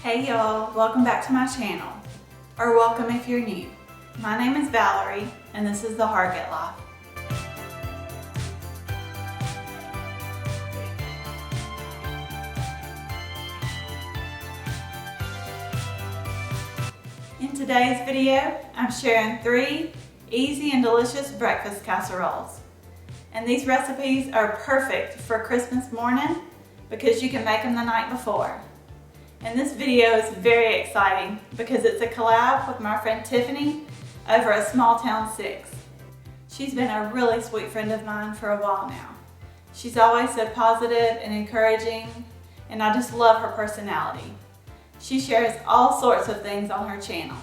Hey y'all, welcome back to my channel, or welcome if you're new. My name is Valerie, and this is the Hargett Life. In today's video, I'm sharing 3 easy and delicious breakfast casseroles. And these recipes are perfect for Christmas morning because you can make them the night before. And this video is very exciting because it's a collab with my friend Tiffany over at SmallTown Six. She's been a really sweet friend of mine for a while now. She's always so positive and encouraging, and I just love her personality. She shares all sorts of things on her channel.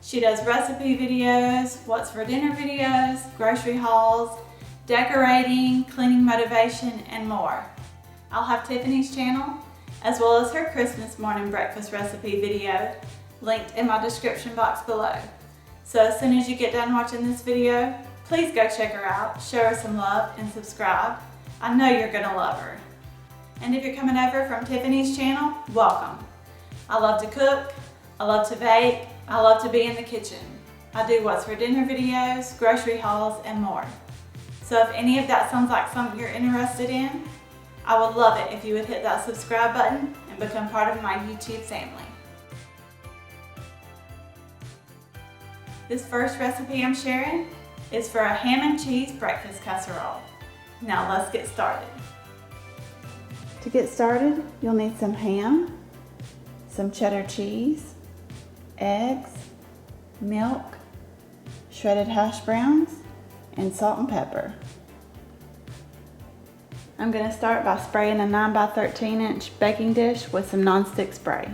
She does recipe videos, what's for dinner videos, grocery hauls, decorating, cleaning motivation, and more. I'll have Tiffany's channel, as well as her Christmas morning breakfast recipe video, linked in my description box below. So as soon as you get done watching this video, please go check her out, show her some love, and subscribe. I know you're gonna love her. And if you're coming over from Tiffany's channel, welcome. I love to cook, I love to bake, I love to be in the kitchen. I do what's for dinner videos, grocery hauls, and more. So if any of that sounds like something you're interested in, I would love it if you would hit that subscribe button and become part of my YouTube family. This first recipe I'm sharing is for a ham and cheese breakfast casserole. Now let's get started. To get started, you'll need some ham, some cheddar cheese, eggs, milk, shredded hash browns, and salt and pepper. I'm going to start by spraying a 9 by 13 inch baking dish with some nonstick spray.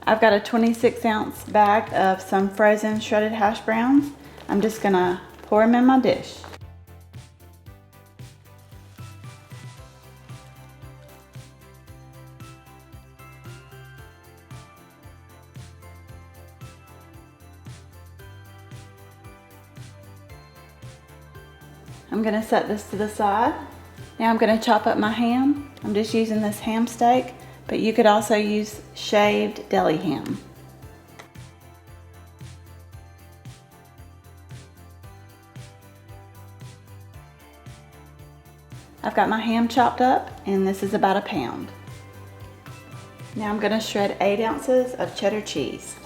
I've got a 26 ounce bag of some frozen shredded hash browns. I'm just going to pour them in my dish. I'm going to set this to the side. Now I'm going to chop up my ham. I'm just using this ham steak, but you could also use shaved deli ham. I've got my ham chopped up, and this is about 1 pound. Now I'm going to shred 8 ounces of cheddar cheese.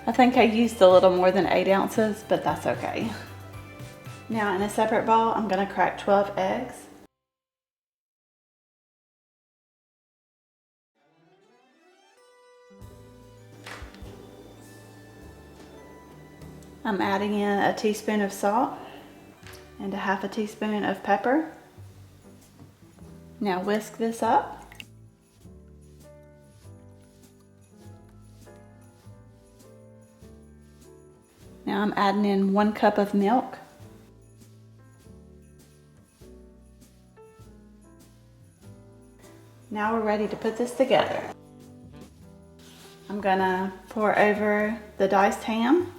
I think I used a little more than 8 ounces, but that's okay. Now in a separate bowl, I'm going to crack 12 eggs. I'm adding in a teaspoon of salt and a half a teaspoon of pepper. Now whisk this up. Now I'm adding in 1 cup of milk. Now we're ready to put this together. I'm gonna pour over the diced ham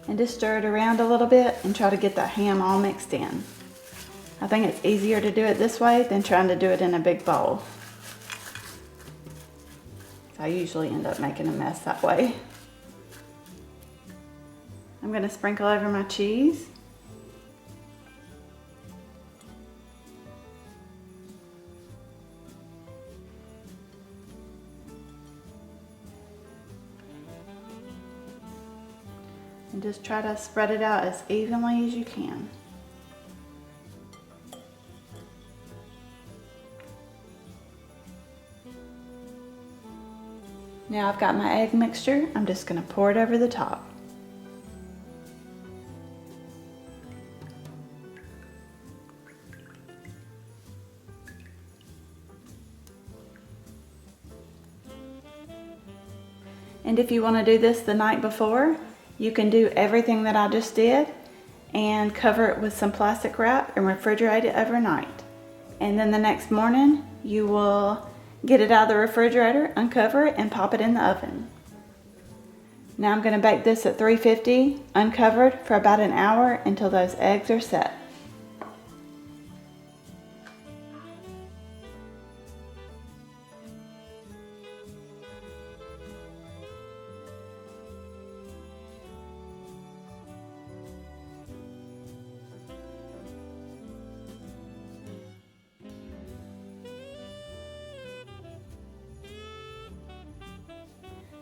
and just stir it around a little bit and try to get that ham all mixed in. I think it's easier to do it this way than trying to do it in a big bowl. I usually end up making a mess that way. I'm going to sprinkle over my cheese. And just try to spread it out as evenly as you can. Now I've got my egg mixture. I'm just going to pour it over the top. And if you want to do this the night before, you can do everything that I just did and cover it with some plastic wrap and refrigerate it overnight. And then the next morning you will Get it out of the refrigerator, uncover it, and pop it in the oven. Now I'm going to bake this at 350, uncovered, for about an hour until those eggs are set.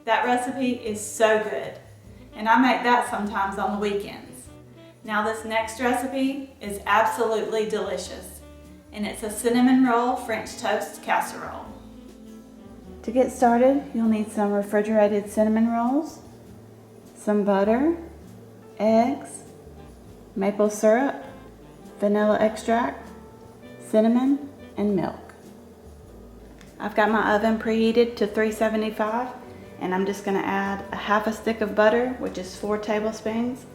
That recipe is so good, and I make that sometimes on the weekends. Now this next recipe is absolutely delicious, and it's a cinnamon roll French toast casserole. To get started, you'll need some refrigerated cinnamon rolls, some butter, eggs, maple syrup, vanilla extract, cinnamon, and milk. I've got my oven preheated to 375, and I'm just going to add a half a stick of butter, which is 4 tablespoons,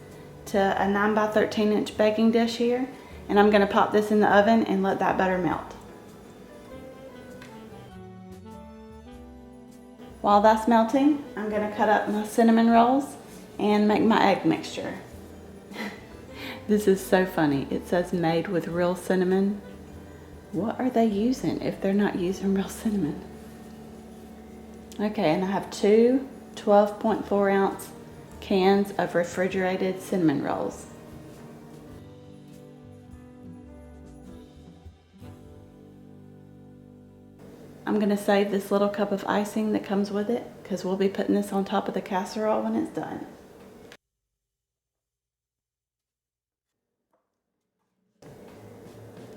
to a 9 by 13 inch baking dish here, and I'm going to pop this in the oven and let that butter melt. While that's melting, I'm going to cut up my cinnamon rolls and make my egg mixture. This is so funny. It says made with real cinnamon. What are they using if they're not using real cinnamon? Okay, and I have 2 12.4 ounce cans of refrigerated cinnamon rolls. I'm going to save this little cup of icing that comes with it because we'll be putting this on top of the casserole when it's done.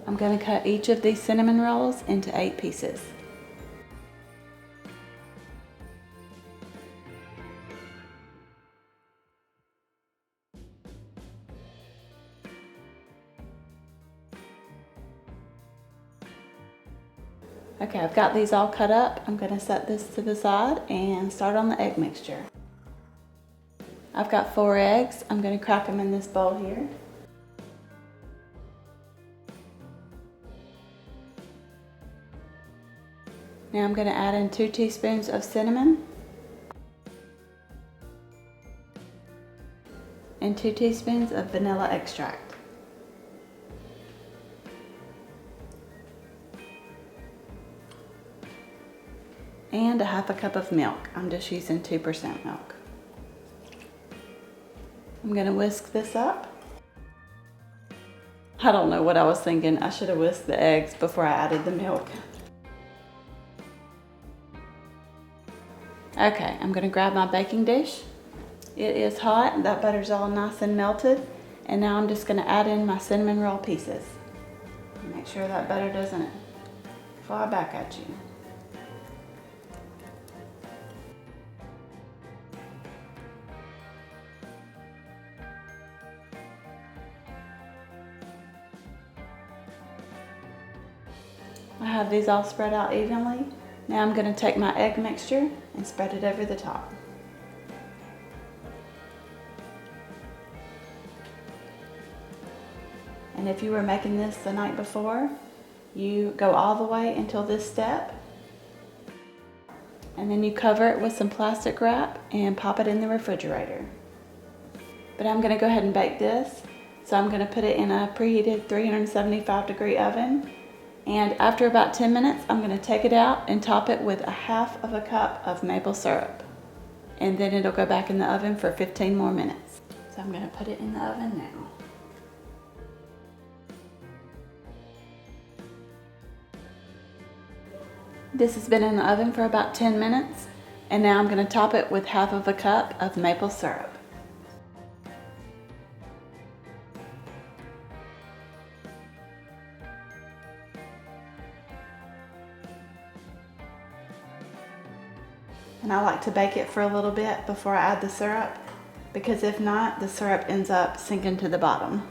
I'm going to cut each of these cinnamon rolls into 8 pieces. Okay, I've got these all cut up. I'm going to set this to the side and start on the egg mixture. I've got 4 eggs. I'm going to crack them in this bowl here. Now I'm going to add in 2 teaspoons of cinnamon and 2 teaspoons of vanilla extract. And a half a cup of milk. I'm just using 2% milk. I'm going to whisk this up. I don't know what I was thinking. I should have whisked the eggs before I added the milk. Okay, I'm going to grab my baking dish. It is hot. That butter's all nice and melted. And now I'm just going to add in my cinnamon roll pieces. Make sure that butter doesn't fly back at you. I have these all spread out evenly. Now I'm going to take my egg mixture and spread it over the top. And if you were making this the night before, you go all the way until this step, and then you cover it with some plastic wrap and pop it in the refrigerator. But I'm going to go ahead and bake this, so I'm going to put it in a preheated 375-degree oven. And after about 10 minutes, I'm going to take it out and top it with a half of a cup of maple syrup. And then it'll go back in the oven for 15 more minutes. So I'm going to put it in the oven now. This has been in the oven for about 10 minutes. And now I'm going to top it with half of a cup of maple syrup. And I like to bake it for a little bit before I add the syrup, because if not, the syrup ends up sinking to the bottom.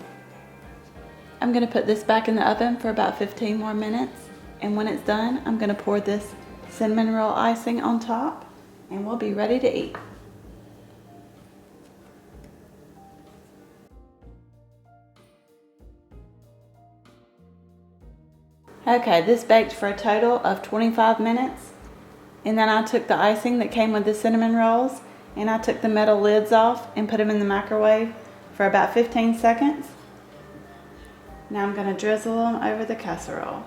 I'm going to put this back in the oven for about 15 more minutes, and when it's done, I'm going to pour this cinnamon roll icing on top, and we'll be ready to eat. Okay, this baked for a total of 25 minutes. And then I took the icing that came with the cinnamon rolls and I took the metal lids off and put them in the microwave for about 15 seconds. Now I'm going to drizzle them over the casserole.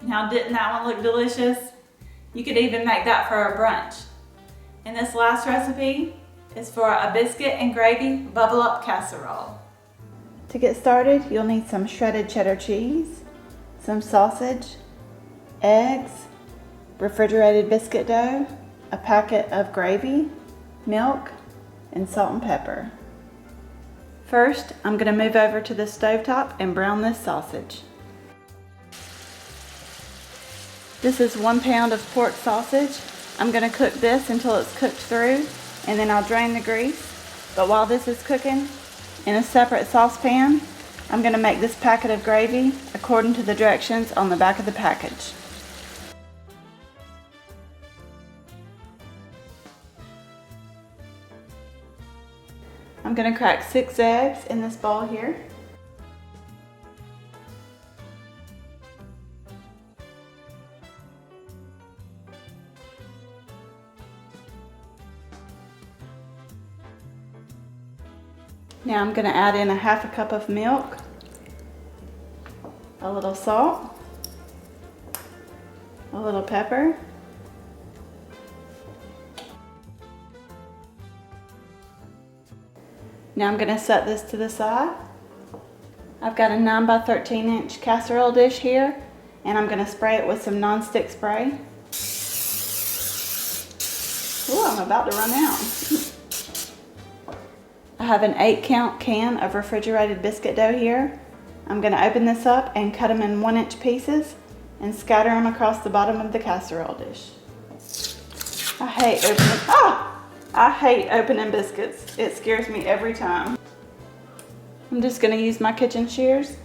Now, didn't that one look delicious? You could even make that for a brunch. And this last recipe is for a biscuit and gravy bubble up casserole. To get started, you'll need some shredded cheddar cheese, some sausage, eggs, refrigerated biscuit dough, a packet of gravy, milk, and salt and pepper. First, I'm going to move over to the stovetop and brown this sausage. This is 1 pound of pork sausage. I'm going to cook this until it's cooked through, and then I'll drain the grease. But while this is cooking, in a separate saucepan, I'm going to make this packet of gravy according to the directions on the back of the package. I'm going to crack 6 eggs in this bowl here. Now I'm going to add in a half a cup of milk, a little salt, a little pepper, now I'm going to set this to the side. I've got a 9 by 13 inch casserole dish here, and I'm going to spray it with some non-stick spray. Ooh, I'm about to run out. I have an 8-count can of refrigerated biscuit dough here. I'm going to open this up and cut them in 1-inch pieces and scatter them across the bottom of the casserole dish. I hate opening biscuits. It scares me every time. I'm just going to use my kitchen shears.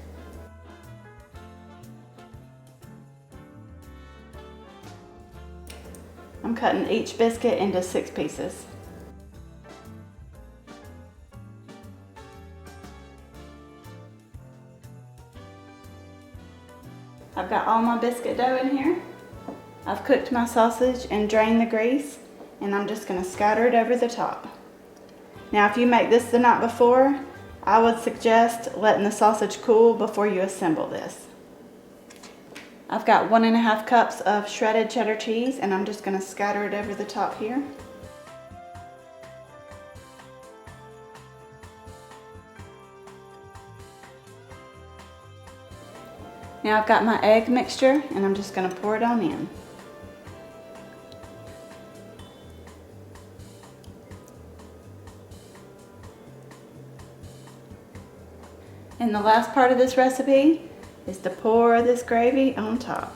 I'm cutting each biscuit into 6 pieces. I've got all my biscuit dough in here. I've cooked my sausage and drained the grease, and I'm just going to scatter it over the top. Now, if you make this the night before, I would suggest letting the sausage cool before you assemble this. I've got 1.5 cups of shredded cheddar cheese, and I'm just going to scatter it over the top here. Now I've got my egg mixture, and I'm just going to pour it on in. And the last part of this recipe is to pour this gravy on top.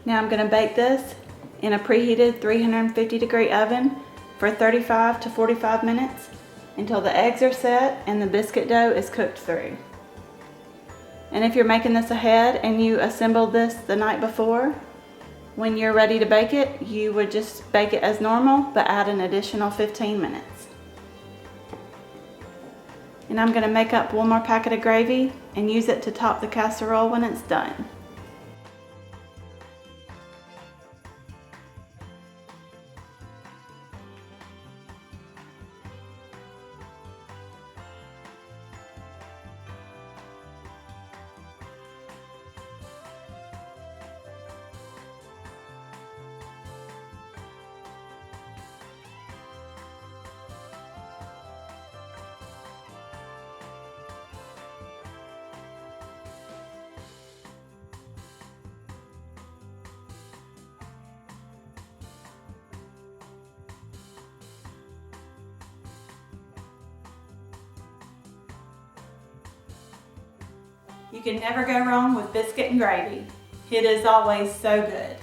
Now I'm going to bake this in a preheated 350-degree oven for 35 to 45 minutes until the eggs are set and the biscuit dough is cooked through. And if you're making this ahead and you assembled this the night before, when you're ready to bake it, you would just bake it as normal, but add an additional 15 minutes. And I'm going to make up one more packet of gravy and use it to top the casserole when it's done. You can never go wrong with biscuit and gravy. It is always so good.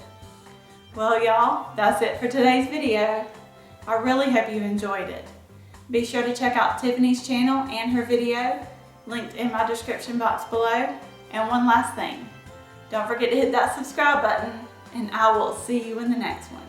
Well y'all, that's it for today's video. I really hope you enjoyed it. Be sure to check out Tiffany's channel and her video, linked in my description box below. And one last thing, don't forget to hit that subscribe button, and I will see you in the next one.